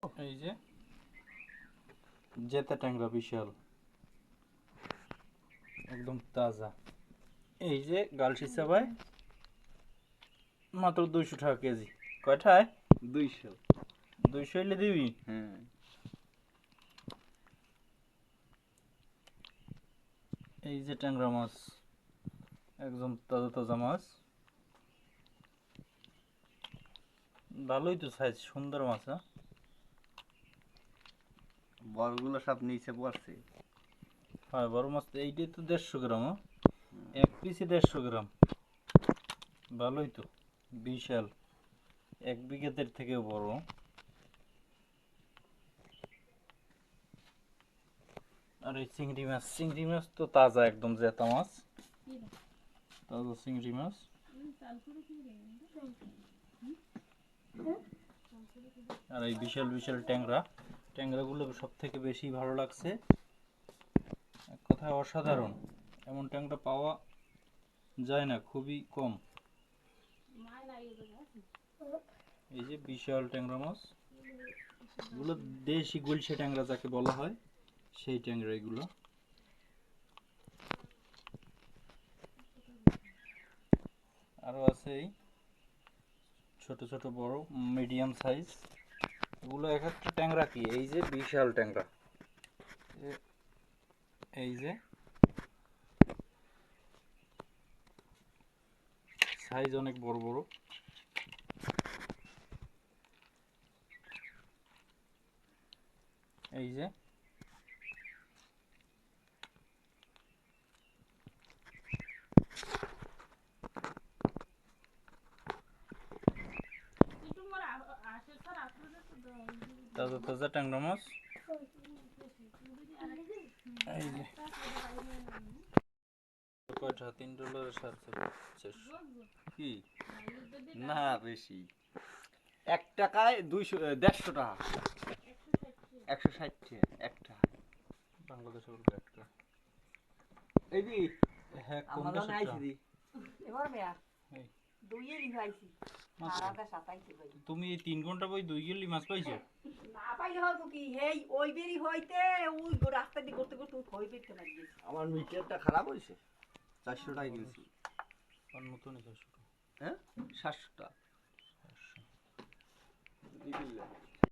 এই যে জেতা ট্যাংরা বিশাল একদম তাজা। এই যে গালশিসা ভাই মাত্র 200 টাকা কেজি। কয়টায়? 200। 200 এলে দিবি? হ্যাঁ। এই যে ট্যাংরা মাছ একদম তাজা তাজা মাছ, ভালোই তো সাইজ, সুন্দর মাছ। হ্যাঁ, বড়গুলো সব নিচে পড়ছে। হয় বড় মাছ তো। এইটাই তো 150 গ্রাম। এক পিসে 150 গ্রাম, ভালোই তো, বিশাল, 1 বিঘাতের থেকেও বড়। আর এই চিংড়ি মাছ তো তাজা, একদম জেতা মাছ, তাজা চিংড়ি মাছ। আর এই বিশাল বিশাল ট্যাংরাগুলো সব থেকে বেশি ভালো লাগছে, এক কথায় অসাধারণ। এমন ট্যাংরা পাওয়া যায় না, খুবই কম। এই যে বিশাল ট্যাংরা মাছ এগুলো, দেশি গুলশা ট্যাংরা যাকে বলা হয়, সেই ট্যাংরা এগুলো। আরো আছে এই ছোট ছোট বড় মিডিয়াম সাইজ, এগুলো এক একটা ট্যাংরা কি, এই যে বিশাল ট্যাংরা, এই যে সাইজ অনেক বড় বড়। এই যে তাজা তাজা ট্যাংরা মাছ। এই যে কয়টা? $3 400 কি না বেশি, 1 টাকায় 200 150 টাকা, 160 একটা। বাংলাদেশে বলবো একটা। এই দি হ্যাঁ, কোন আমাদের দেশের আইছি টা? দি এবার মেয়া এই দুইয়ে লিখাইছি মাত্র। সারাটা সাতাইছি ভাই তুমি এই 3 ঘন্টা বই 2 গেলি মাছ পাইছো? না পাইলে হবো কি, হেই ওই বেরি হইতে ওই রাস্তা দিয়ে করতে করতে ওই বেরতে না গিয়েছি। আমার মিটারটা খারাপ হয়েছে, 400 টাকা কিনেছি। আর নতুন 400 টাকা। হ্যাঁ 700 টাকা।